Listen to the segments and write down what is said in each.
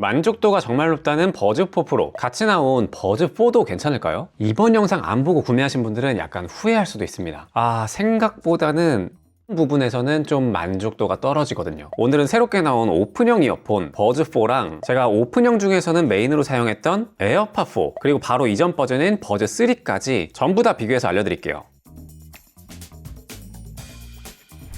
만족도가 정말 높다는 버즈4 프로, 같이 나온 버즈4도 괜찮을까요? 이번 영상 안 보고 구매하신 분들은 약간 후회할 수도 있습니다. 생각보다는 부분에서는 좀 만족도가 떨어지거든요. 오늘은 새롭게 나온 오픈형 이어폰 버즈4랑 제가 오픈형 중에서는 메인으로 사용했던 에어팟4, 그리고 바로 이전 버전인 버즈3까지 전부 다 비교해서 알려드릴게요.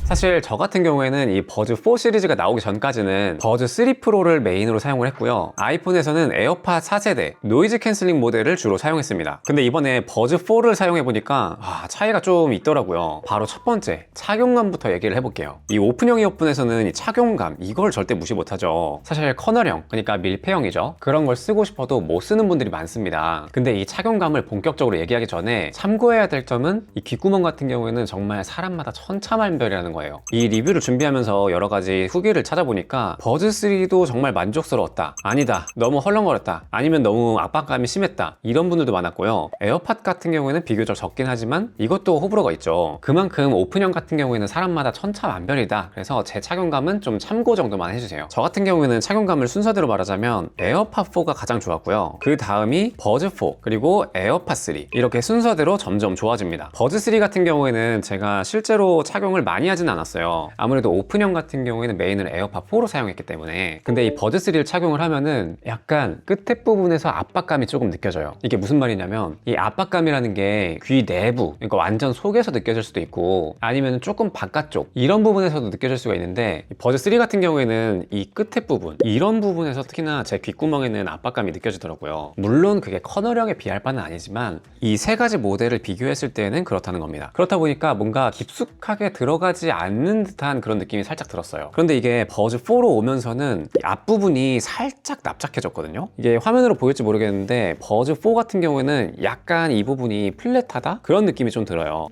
사실 저 같은 경우에는 이 버즈4 시리즈가 나오기 전까지는 버즈3 프로를 메인으로 사용을 했고요. 아이폰에서는 에어팟 4세대 노이즈 캔슬링 모델을 주로 사용했습니다. 근데 이번에 버즈4를 사용해보니까 차이가 좀 있더라고요. 바로 첫 번째, 착용감부터 얘기를 해볼게요. 이 오픈형 이어폰에서는 이 착용감, 이걸 절대 무시 못하죠. 사실 커널형, 그러니까 밀폐형이죠. 그런 걸 쓰고 싶어도 못 쓰는 분들이 많습니다. 근데 이 착용감을 본격적으로 얘기하기 전에 참고해야 될 점은 이 귓구멍 같은 경우에는 정말 사람마다 천차만별이라는 거예요. 이 리뷰를 준비하면서 여러 가지 후기를 찾아보니까 버즈3도 정말 만족스러웠다, 아니다, 너무 헐렁거렸다, 아니면 너무 압박감이 심했다, 이런 분들도 많았고요. 에어팟 같은 경우에는 비교적 적긴 하지만 이것도 호불호가 있죠. 그만큼 오픈형 같은 경우에는 사람마다 천차만별이다. 그래서 제 착용감은 좀 참고 정도만 해주세요. 저 같은 경우에는 착용감을 순서대로 말하자면 에어팟4가 가장 좋았고요. 그 다음이 버즈4, 그리고 에어팟3, 이렇게 순서대로 점점 좋아집니다. 버즈3 같은 경우에는 제가 실제로 착용을 많이 하진 않았어요. 아무래도 오픈형 같은 경우에는 메인을 에어팟4로 사용했기 때문에. 근데 이 버즈3를 착용을 하면은 약간 끝에 부분에서 압박감이 조금 느껴져요. 이게 무슨 말이냐면 이 압박감이라는 게 귀 내부, 그러니까 완전 속에서 느껴질 수도 있고 아니면 조금 바깥쪽, 이런 부분에서도 느껴질 수가 있는데 버즈3 같은 경우에는 이 끝에 부분, 이런 부분에서 특히나 제 귓구멍에는 압박감이 느껴지더라고요. 물론 그게 커널형에 비할 바는 아니지만 이 세 가지 모델을 비교했을 때는 그렇다는 겁니다. 그렇다 보니까 뭔가 깊숙하게 들어가지 않는 듯한 그런 느낌이 살짝 들었어요. 그런데 이게 버즈4로 오면서는 이 앞부분이 살짝 납작해졌거든요. 이게 화면으로 보일지 모르겠는데 버즈4 같은 경우에는 약간 이 부분이 플랫하다? 그런 느낌이 좀 들어요.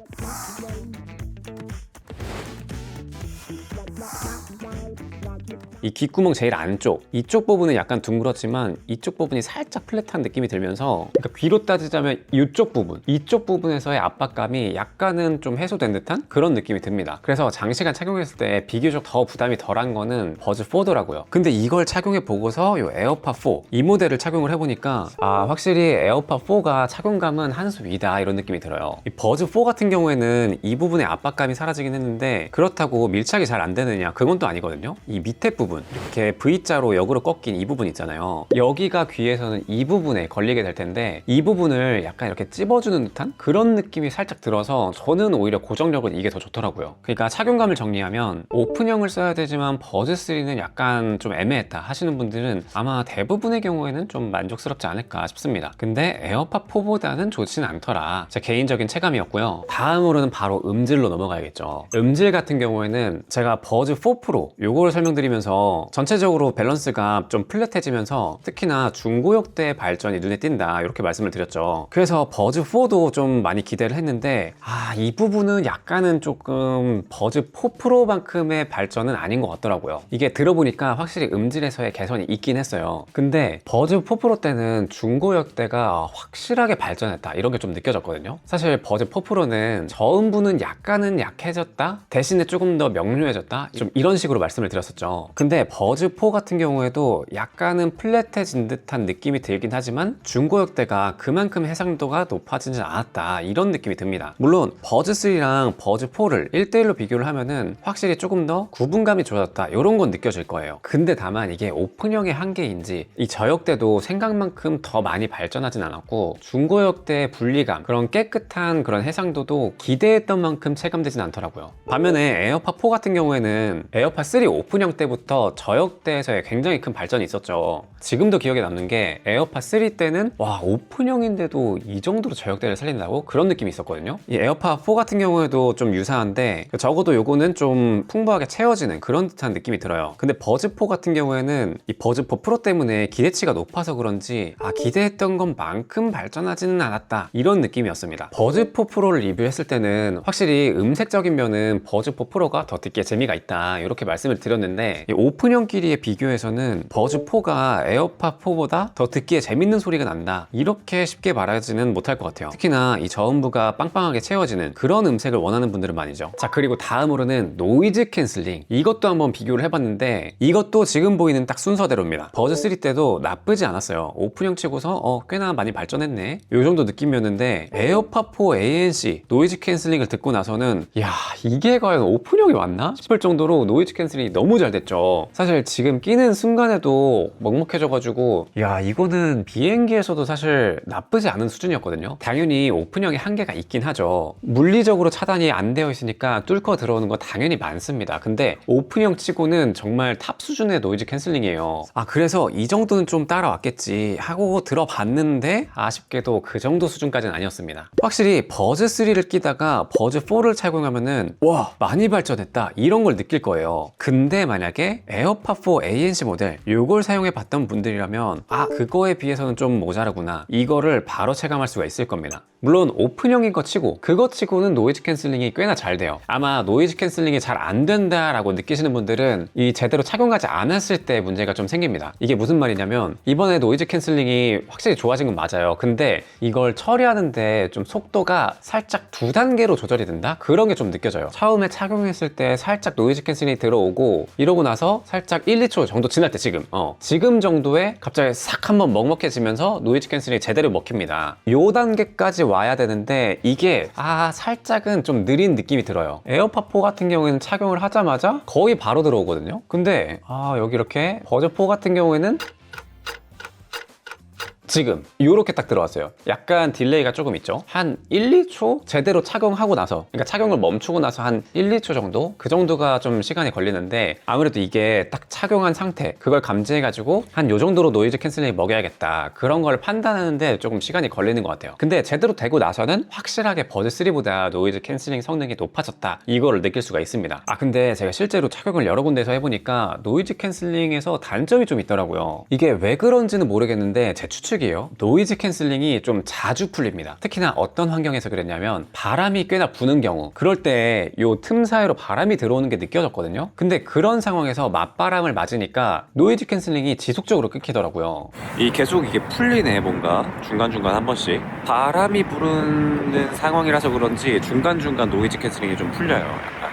이 귓구멍 제일 안쪽, 이쪽 부분은 약간 둥그렇지만 이쪽 부분이 살짝 플랫한 느낌이 들면서, 그러니까 귀로 따지자면 이쪽 부분, 이쪽 부분에서의 압박감이 약간은 좀 해소된 듯한 그런 느낌이 듭니다. 그래서 장시간 착용했을 때 비교적 더 부담이 덜한 거는 버즈4더라고요. 근데 이걸 착용해 보고서 이 에어팟4, 이 모델을 착용을 해보니까 확실히 에어팟4가 착용감은 한 수 위다, 이런 느낌이 들어요. 이 버즈4 같은 경우에는 이 부분의 압박감이 사라지긴 했는데 그렇다고 밀착이 잘 안 되느냐, 그건 또 아니거든요. 이 밑에 부분, 이렇게 V자로 역으로 꺾인 이 부분 있잖아요. 여기가 귀에서는 이 부분에 걸리게 될 텐데 이 부분을 약간 이렇게 찝어주는 듯한 그런 느낌이 살짝 들어서 저는 오히려 고정력은 이게 더 좋더라고요. 그러니까 착용감을 정리하면 오픈형을 써야 되지만 버즈3는 약간 좀 애매했다 하시는 분들은 아마 대부분의 경우에는 좀 만족스럽지 않을까 싶습니다. 근데 에어팟4보다는 좋진 않더라, 제 개인적인 체감이었고요. 다음으로는 바로 음질로 넘어가야겠죠. 음질 같은 경우에는 제가 버즈4 프로 요거를 설명드리면서 전체적으로 밸런스가 좀 플랫해지면서 특히나 중고역대의 발전이 눈에 띈다, 이렇게 말씀을 드렸죠. 그래서 버즈4도 좀 많이 기대를 했는데 이 부분은 약간은 조금 버즈4 프로만큼의 발전은 아닌 것 같더라고요. 이게 들어보니까 확실히 음질에서의 개선이 있긴 했어요. 근데 버즈4 프로 때는 중고역대가 확실하게 발전했다, 이런 게 좀 느껴졌거든요. 사실 버즈4 프로는 저음부는 약간은 약해졌다, 대신에 조금 더 명료해졌다, 좀 이런 식으로 말씀을 드렸었죠. 근데 버즈4 같은 경우에도 약간은 플랫해진 듯한 느낌이 들긴 하지만 중고역대가 그만큼 해상도가 높아지지 않았다, 이런 느낌이 듭니다. 물론 버즈3랑 버즈4를 1대1로 비교를 하면은 확실히 조금 더 구분감이 좋아졌다, 이런 건 느껴질 거예요. 근데 다만 이게 오픈형의 한계인지 이 저역대도 생각만큼 더 많이 발전하진 않았고 중고역대의 분리감, 그런 깨끗한 그런 해상도도 기대했던 만큼 체감되진 않더라고요. 반면에 에어팟4 같은 경우에는 에어팟3 오픈형 때부터 저역대에서의 굉장히 큰 발전이 있었죠. 지금도 기억에 남는 게 에어팟3 때는 오픈형인데도 이 정도로 저역대를 살린다고? 그런 느낌이 있었거든요. 이 에어팟4 같은 경우에도 좀 유사한데 적어도 요거는 좀 풍부하게 채워지는 그런 듯한 느낌이 들어요. 근데 버즈4 같은 경우에는 이 버즈4 프로 때문에 기대치가 높아서 그런지 기대했던 것만큼 발전하지는 않았다, 이런 느낌이었습니다. 버즈4 프로를 리뷰했을 때는 확실히 음색적인 면은 버즈4 프로가 더 듣기에 재미가 있다, 이렇게 말씀을 드렸는데 이 오픈형끼리의 비교에서는 버즈 4가 에어팟 4보다 더 듣기에 재밌는 소리가 난다, 이렇게 쉽게 말하지는 못할 것 같아요. 특히나 이 저음부가 빵빵하게 채워지는 그런 음색을 원하는 분들은 말이죠. 자, 그리고 다음으로는 노이즈 캔슬링, 이것도 한번 비교를 해봤는데 이것도 지금 보이는 딱 순서대로입니다. 버즈 3 때도 나쁘지 않았어요. 오픈형 치고서 꽤나 많이 발전했네, 요 정도 느낌이었는데 에어팟 4 ANC 노이즈 캔슬링을 듣고 나서는 야, 이게 과연 오픈형이 맞나 싶을 정도로 노이즈 캔슬링이 너무 잘 됐죠. 사실 지금 끼는 순간에도 먹먹해져가지고 야, 이거는 비행기에서도 사실 나쁘지 않은 수준이었거든요. 당연히 오픈형의 한계가 있긴 하죠. 물리적으로 차단이 안 되어 있으니까 뚫고 들어오는 거 당연히 많습니다. 근데 오픈형 치고는 정말 탑 수준의 노이즈 캔슬링이에요. 그래서 이 정도는 좀 따라왔겠지 하고 들어봤는데 아쉽게도 그 정도 수준까지는 아니었습니다. 확실히 버즈 3를 끼다가 버즈 4를 착용하면은 와, 많이 발전했다, 이런 걸 느낄 거예요. 근데 만약에 에어팟 4 ANC 모델 요걸 사용해 봤던 분들이라면 그거에 비해서는 좀 모자라구나, 이거를 바로 체감할 수가 있을 겁니다. 물론 오픈형인 거 치고 그거 치고는 노이즈 캔슬링이 꽤나 잘 돼요. 아마 노이즈 캔슬링이 잘 안 된다라고 느끼시는 분들은 이 제대로 착용하지 않았을 때 문제가 좀 생깁니다. 이게 무슨 말이냐면 이번에 노이즈 캔슬링이 확실히 좋아진 건 맞아요. 근데 이걸 처리하는데 좀 속도가 살짝 2단계로 조절이 된다? 그런 게 좀 느껴져요. 처음에 착용했을 때 살짝 노이즈 캔슬링이 들어오고 이러고 나서 살짝 1, 2초 정도 지날 때 지금 정도에 갑자기 싹 한번 먹먹해지면서 노이즈 캔슬링이 제대로 먹힙니다. 요 단계까지 와야 되는데 이게 살짝은 좀 느린 느낌이 들어요. 에어팟 4 같은 경우에는 착용을 하자마자 거의 바로 들어오거든요. 근데 여기 이렇게 버즈 4 같은 경우에는 지금 이렇게 딱 들어왔어요. 약간 딜레이가 조금 있죠. 한 1, 2초 제대로 착용하고 나서, 그러니까 착용을 멈추고 나서 한 1, 2초 정도? 그 정도가 좀 시간이 걸리는데 아무래도 이게 딱 착용한 상태, 그걸 감지해가지고 한 요 정도로 노이즈 캔슬링 먹여야겠다, 그런 걸 판단하는데 조금 시간이 걸리는 것 같아요. 근데 제대로 되고 나서는 확실하게 버즈 3보다 노이즈 캔슬링 성능이 높아졌다, 이거를 느낄 수가 있습니다. 근데 제가 실제로 착용을 여러 군데에서 해보니까 노이즈 캔슬링에서 단점이 좀 있더라고요. 이게 왜 그런지는 모르겠는데 제 추측이 노이즈 캔슬링이 좀 자주 풀립니다. 특히나 어떤 환경에서 그랬냐면 바람이 꽤나 부는 경우, 그럴 때 요 틈 사이로 바람이 들어오는 게 느껴졌거든요. 근데 그런 상황에서 맞바람을 맞으니까 노이즈 캔슬링이 지속적으로 끊기더라고요. 계속 이게 풀리네, 뭔가 중간중간 한 번씩 바람이 부르는 상황이라서 그런지 중간중간 노이즈 캔슬링이 좀 풀려요. 약간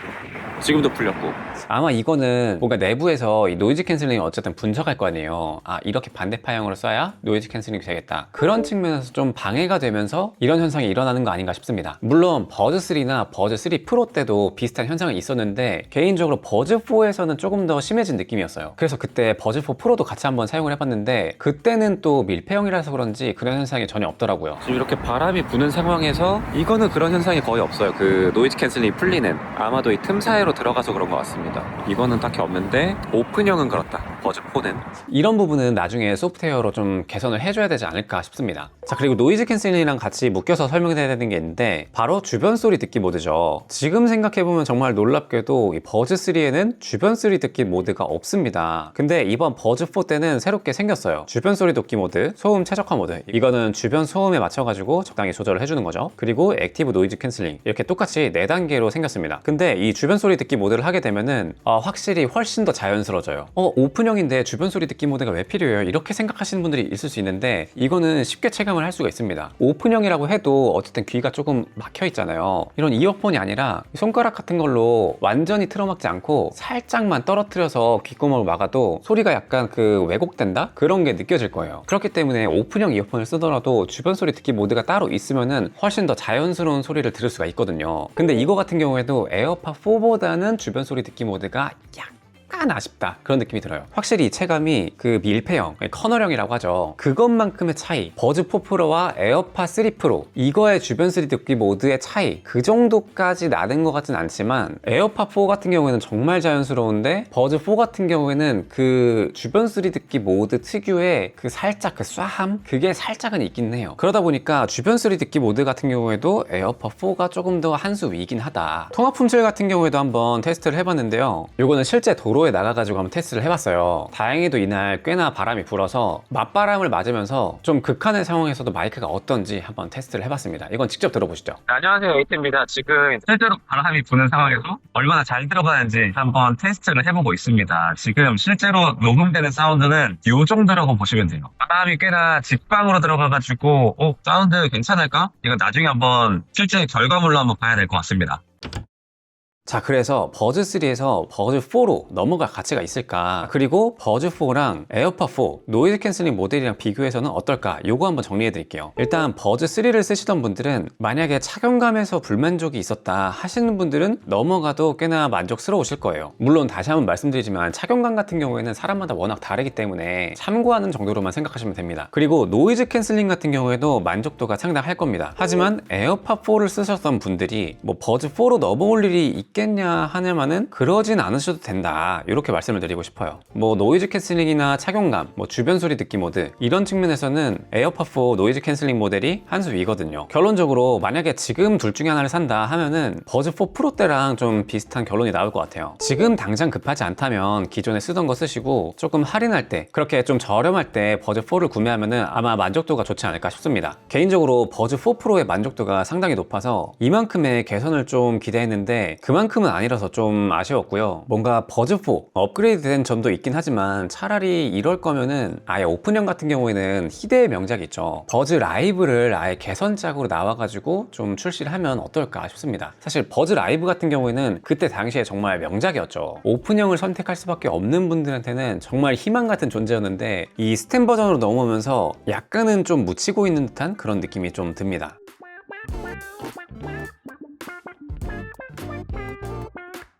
지금도 풀렸고, 아마 이거는 뭔가 내부에서 이 노이즈 캔슬링이 어쨌든 분석할 거 아니에요. 이렇게 반대 파형으로 써야 노이즈 캔슬링이 되겠다, 그런 측면에서 좀 방해가 되면서 이런 현상이 일어나는 거 아닌가 싶습니다. 물론 버즈 3나 버즈 3 프로 때도 비슷한 현상이 있었는데 개인적으로 버즈 4에서는 조금 더 심해진 느낌이었어요. 그래서 그때 버즈 4 프로도 같이 한번 사용을 해봤는데 그때는 또 밀폐형이라서 그런지 그런 현상이 전혀 없더라고요. 지금 이렇게 바람이 부는 상황에서 이거는 그런 현상이 거의 없어요. 그 노이즈 캔슬링이 풀리는, 아마도 이 틈 사이로 들어가서 그런 것 같습니다. 이거는 딱히 없는데 오픈형은 그렇다, 버즈 4는. 이런 부분은 나중에 소프트웨어로 좀 개선을 해줘야 되지 않을까 싶습니다. 자, 그리고 노이즈 캔슬링이랑 같이 묶여서 설명해야 되는 게 있는데 바로 주변 소리 듣기 모드죠. 지금 생각해보면 정말 놀랍게도 이 버즈 3에는 주변 소리 듣기 모드가 없습니다. 근데 이번 버즈 4 때는 새롭게 생겼어요. 주변 소리 듣기 모드, 소음 최적화 모드. 이거는 주변 소음에 맞춰가지고 적당히 조절을 해주는 거죠. 그리고 액티브 노이즈 캔슬링, 이렇게 똑같이 4단계로 생겼습니다. 근데 이 주변 소리 듣기 모드를 하게 되면은 확실히 훨씬 더 자연스러워져요. 오픈형인데 주변 소리 듣기 모드가 왜 필요해요? 이렇게 생각하시는 분들이 있을 수 있는데 이거는 쉽게 체감을 할 수가 있습니다. 오픈형이라고 해도 어쨌든 귀가 조금 막혀 있잖아요. 이런 이어폰이 아니라 손가락 같은 걸로 완전히 틀어막지 않고 살짝만 떨어뜨려서 귓구멍을 막아도 소리가 약간 왜곡된다? 그런 게 느껴질 거예요. 그렇기 때문에 오픈형 이어폰을 쓰더라도 주변 소리 듣기 모드가 따로 있으면은 훨씬 더 자연스러운 소리를 들을 수가 있거든요. 근데 이거 같은 경우에도 에어팟 4보다는 주변 소리 듣기 모드가 약간 아쉽다, 그런 느낌이 들어요. 확실히 이 체감이 밀폐형, 커널형이라고 하죠. 그것만큼의 차이, 버즈 4 프로와 에어팟 3 프로 이거의 주변 소리 듣기 모드의 차이, 그 정도까지 나는 것 같진 않지만 에어팟 4 같은 경우에는 정말 자연스러운데 버즈 4 같은 경우에는 주변 소리 듣기 모드 특유의 살짝 쏴함? 그게 살짝은 있긴 해요. 그러다 보니까 주변 소리 듣기 모드 같은 경우에도 에어팟 4가 조금 더 한 수 위긴 하다. 통합 품질 같은 경우에도 한번 테스트를 해봤는데요. 요거는 실제 도로 도로에 나가가지고 한번 테스트를 해봤어요. 다행히도 이날 꽤나 바람이 불어서 맞바람을 맞으면서 좀 극한의 상황에서도 마이크가 어떤지 한번 테스트를 해봤습니다. 이건 직접 들어보시죠. 안녕하세요, 에이트입니다. 지금 실제로 바람이 부는 상황에서 얼마나 잘 들어가는지 한번 테스트를 해보고 있습니다. 지금 실제로 녹음되는 사운드는 이 정도라고 보시면 돼요. 바람이 꽤나 직방으로 들어가가지고 사운드 괜찮을까? 이거 나중에 한번 실제 결과물로 한번 봐야 될 것 같습니다. 자, 그래서 버즈3에서 버즈4로 넘어갈 가치가 있을까? 그리고 버즈4랑 에어팟4 노이즈 캔슬링 모델이랑 비교해서는 어떨까? 요거 한번 정리해 드릴게요. 일단 버즈3를 쓰시던 분들은 만약에 착용감에서 불만족이 있었다 하시는 분들은 넘어가도 꽤나 만족스러우실 거예요. 물론 다시 한번 말씀드리지만 착용감 같은 경우에는 사람마다 워낙 다르기 때문에 참고하는 정도로만 생각하시면 됩니다. 그리고 노이즈 캔슬링 같은 경우에도 만족도가 상당할 겁니다. 하지만 에어팟4를 쓰셨던 분들이 뭐 버즈4로 넘어올 일이 있겠냐 하냐면은 그러진 않으셔도 된다, 이렇게 말씀을 드리고 싶어요. 뭐 노이즈 캔슬링이나 착용감, 뭐 주변 소리 듣기 모드 이런 측면에서는 에어팟4 노이즈 캔슬링 모델이 한 수 위거든요. 결론적으로 만약에 지금 둘 중에 하나를 산다 하면은 버즈4 프로 때랑 좀 비슷한 결론이 나올 것 같아요. 지금 당장 급하지 않다면 기존에 쓰던 거 쓰시고 조금 할인할 때, 그렇게 좀 저렴할 때 버즈4를 구매하면은 아마 만족도가 좋지 않을까 싶습니다. 개인적으로 버즈4 프로의 만족도가 상당히 높아서 이만큼의 개선을 좀 기대했는데 그만큼은 아니라서 좀 아쉬웠고요. 뭔가 버즈4 업그레이드 된 점도 있긴 하지만 차라리 이럴 거면은 아예 오픈형 같은 경우에는 희대의 명작이 있죠. 버즈 라이브를 아예 개선작으로 나와가지고 좀 출시를 하면 어떨까 싶습니다. 사실 버즈 라이브 같은 경우에는 그때 당시에 정말 명작이었죠. 오픈형을 선택할 수밖에 없는 분들한테는 정말 희망 같은 존재였는데 이 스템 버전으로 넘어오면서 약간은 좀 묻히고 있는 듯한 그런 느낌이 좀 듭니다.